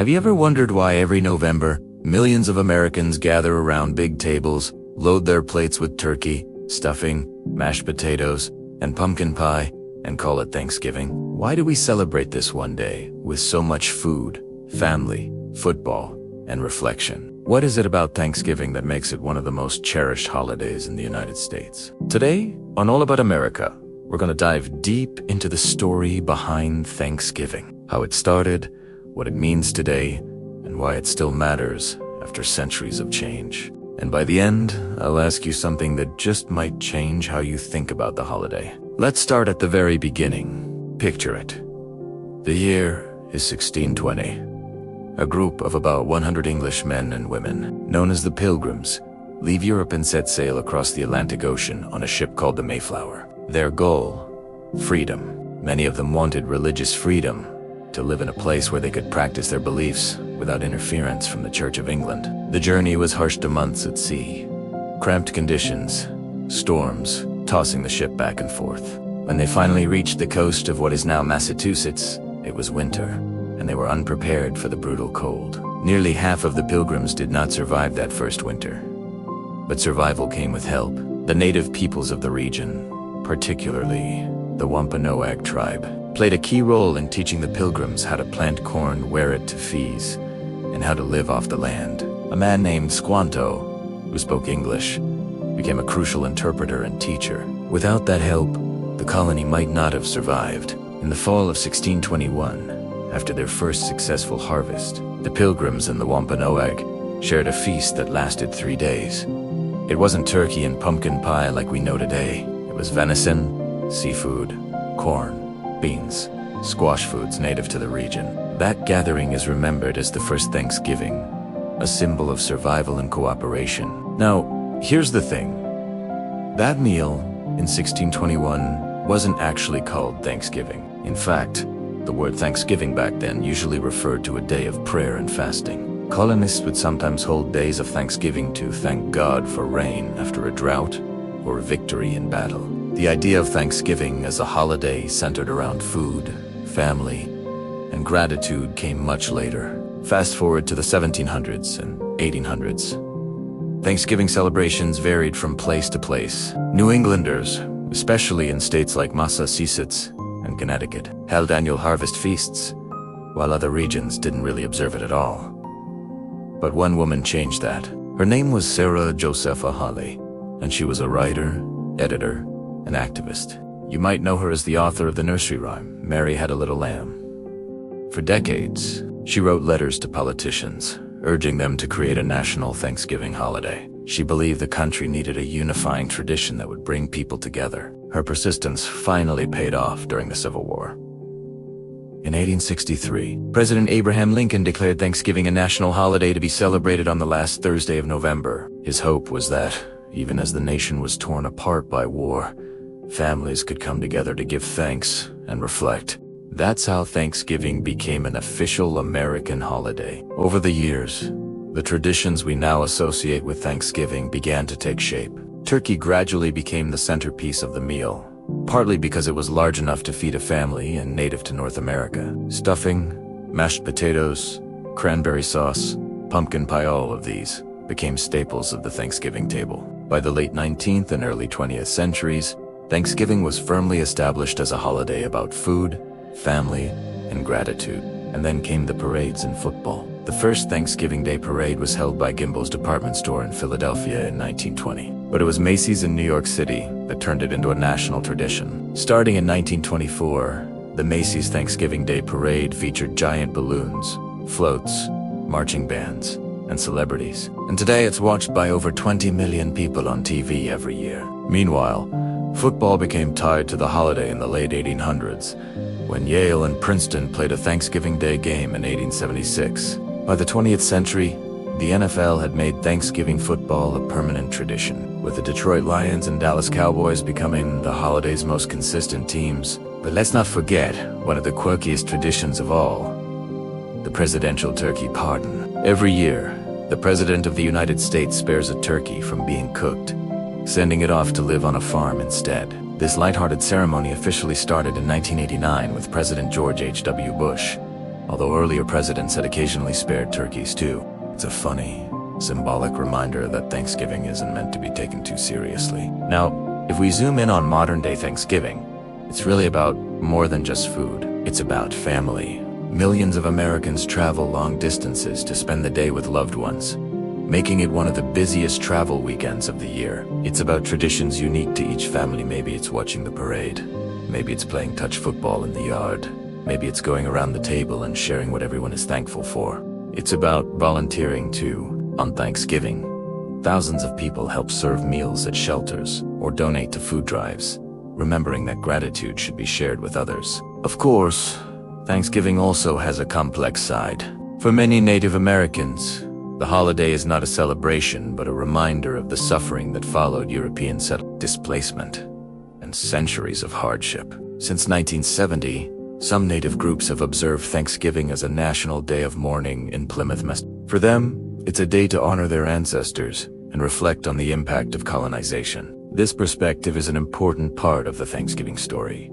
Have you ever wondered why every November, millions of Americans gather around big tables, load their plates with turkey, stuffing, mashed potatoes, and pumpkin pie, and call it Thanksgiving? Why do we celebrate this one day with so much food, family, football, and reflection? What is it about Thanksgiving that makes it one of the most cherished holidays in the United States? Today, on All About America, we're going to dive deep into the story behind Thanksgiving, how it started, what it means today, and why it still matters after centuries of change. And by the end, I'll ask you something that just might change how you think about the holiday. Let's start at the very beginning. Picture it. The year is 1620. A group of about 100 English men and women, known as the Pilgrims, leave Europe and set sail across the Atlantic Ocean on a ship called the Mayflower. Their goal? Freedom. Many of them wanted religious freedom, to live in a place where they could practice their beliefs without interference from the Church of England. The journey was harsh to months at sea. Cramped conditions, storms, tossing the ship back and forth. When they finally reached the coast of what is now Massachusetts, it was winter, and they were unprepared for the brutal cold. Nearly half of the Pilgrims did not survive that first winter. But survival came with help. The native peoples of the region, particularly the Wampanoag tribe, played a key role in teaching the Pilgrims how to plant corn, wear it to fees, and how to live off the land. A man named Squanto, who spoke English, became a crucial interpreter and teacher. Without that help, the colony might not have survived. In the fall of 1621, after their first successful harvest, the Pilgrims and the Wampanoag shared a feast that lasted 3 days. It wasn't turkey and pumpkin pie like we know today. It was venison, seafood, corn, beans, squash foods native to the region. That gathering is remembered as the first Thanksgiving, a symbol of survival and cooperation. Now, here's the thing. That meal in 1621 wasn't actually called Thanksgiving. In fact, the word Thanksgiving back then usually referred to a day of prayer and fasting. Colonists would sometimes hold days of Thanksgiving to thank God for rain after a drought or victory in battle. The idea of Thanksgiving as a holiday centered around food, family, and gratitude came much later. Fast forward to the 1700s and 1800s. Thanksgiving celebrations varied from place to place. New Englanders, especially in states like Massachusetts and Connecticut, held annual harvest feasts, while other regions didn't really observe it at all. But one woman changed that. Her name was Josepha Hale, and she was a writer, editor, an activist. You might know her as the author of the nursery rhyme, Mary Had a Little Lamb. For decades, she wrote letters to politicians, urging them to create a national Thanksgiving holiday. She believed the country needed a unifying tradition that would bring people together. Her persistence finally paid off during the Civil War. In 1863, President Abraham Lincoln declared Thanksgiving a national holiday to be celebrated on the last Thursday of November. His hope was that, even as the nation was torn apart by war, families could come together to give thanks and reflect. That's how Thanksgiving became an official American holiday. Over the years, the traditions we now associate with Thanksgiving began to take shape. Turkey gradually became the centerpiece of the meal, partly because it was large enough to feed a family and native to North America. Stuffing, mashed potatoes, cranberry sauce, pumpkin pie, all of these became staples of the Thanksgiving table. By the late 19th and early 20th centuries, Thanksgiving was firmly established as a holiday about food, family, and gratitude. And then came the parades and football. The first Thanksgiving Day parade was held by Gimbel's department store in Philadelphia in 1920. But it was Macy's in New York City that turned it into a national tradition. Starting in 1924, the Macy's Thanksgiving Day parade featured giant balloons, floats, marching bands, and celebrities. And today it's watched by over 20 million people on TV every year. Meanwhile, football became tied to the holiday in the late 1800s, when Yale and Princeton played a Thanksgiving Day game in 1876. By the 20th century, the NFL had made Thanksgiving football a permanent tradition, with the Detroit Lions and Dallas Cowboys becoming the holiday's most consistent teams. But let's not forget one of the quirkiest traditions of all, the presidential turkey pardon. Every year, the President of the United States spares a turkey from being cooked, sending it off to live on a farm instead. This lighthearted ceremony officially started in 1989 with President George H.W. Bush, although earlier presidents had occasionally spared turkeys too. It's a funny, symbolic reminder that Thanksgiving isn't meant to be taken too seriously. Now, if we zoom in on modern-day Thanksgiving, it's really about more than just food. It's about family. Millions of Americans travel long distances to spend the day with loved ones, making it one of the busiest travel weekends of the year. It's about traditions unique to each family. Maybe it's watching the parade. Maybe it's playing touch football in the yard. Maybe it's going around the table and sharing what everyone is thankful for. It's about volunteering too. On Thanksgiving, thousands of people help serve meals at shelters or donate to food drives, remembering that gratitude should be shared with others. Of course, Thanksgiving also has a complex side. For many Native Americans, the holiday is not a celebration, but a reminder of the suffering that followed European displacement and centuries of hardship. Since 1970, some Native groups have observed Thanksgiving as a national day of mourning in Plymouth, Massachusetts. For them, it's a day to honor their ancestors and reflect on the impact of colonization. This perspective is an important part of the Thanksgiving story,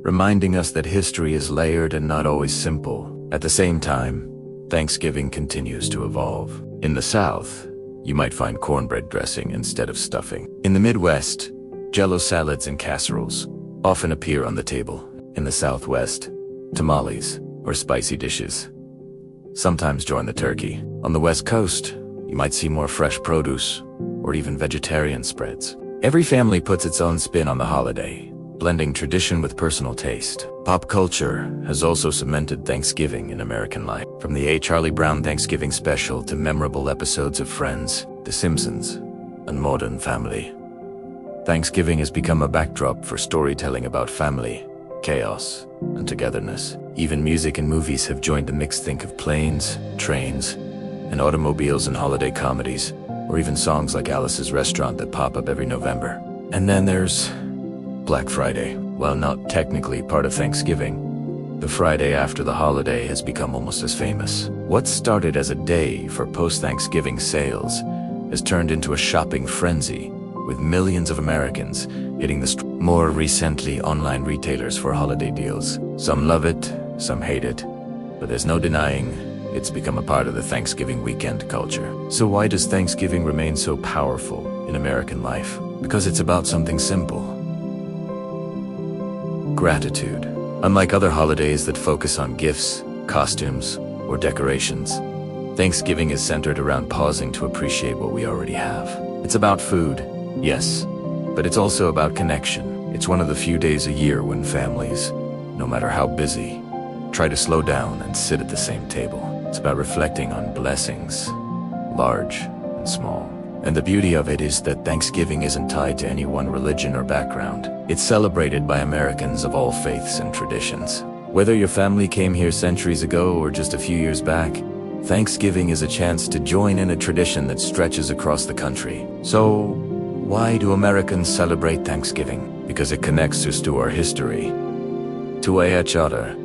reminding us that history is layered and not always simple. At the same time, Thanksgiving continues to evolve. In the South, you might find cornbread dressing instead of stuffing. In the Midwest, Jell-O salads and casseroles often appear on the table. In the Southwest, tamales or spicy dishes sometimes join the turkey. On the West Coast, you might see more fresh produce or even vegetarian spreads. Every family puts its own spin on the holiday, blending tradition with personal taste. Pop culture has also cemented Thanksgiving in American life. From the A. Charlie Brown Thanksgiving special to memorable episodes of Friends, The Simpsons, and Modern Family, Thanksgiving has become a backdrop for storytelling about family, chaos, and togetherness. Even music and movies have joined the mix. Think of planes, trains, and automobiles in holiday comedies, or even songs like Alice's Restaurant that pop up every November. And then there's Black Friday. While not technically part of Thanksgiving, the Friday after the holiday has become almost as famous. What started as a day for post-Thanksgiving sales has turned into a shopping frenzy, with millions of Americans hitting the street. More recently, online retailers for holiday deals. Some love it, some hate it, but there's no denying it's become a part of the Thanksgiving weekend culture. So why does Thanksgiving remain so powerful in American life? Because it's about something simple: gratitude. Unlike other holidays that focus on gifts, costumes, or decorations, Thanksgiving is centered around pausing to appreciate what we already have. It's about food, yes, but it's also about connection. It's one of the few days a year when families, no matter how busy, try to slow down and sit at the same table. It's about reflecting on blessings, large and small. And the beauty of it is that Thanksgiving isn't tied to any one religion or background. It's celebrated by Americans of all faiths and traditions. Whether your family came here centuries ago or just a few years back, Thanksgiving is a chance to join in a tradition that stretches across the country. So, why do Americans celebrate Thanksgiving? Because it connects us to our history, to each other,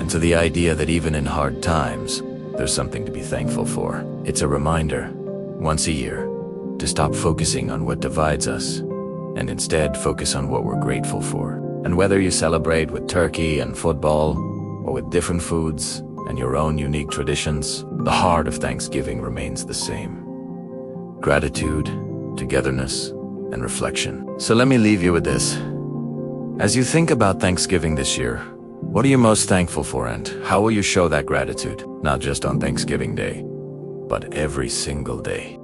and to the idea that even in hard times, there's something to be thankful for. It's a reminder, once a year, to stop focusing on what divides us, and instead focus on what we're grateful for. And whether you celebrate with turkey and football, or with different foods and your own unique traditions, the heart of Thanksgiving remains the same: gratitude, togetherness, and reflection. So let me leave you with this. As you think about Thanksgiving this year, what are you most thankful for, and how will you show that gratitude? Not just on Thanksgiving Day, but every single day.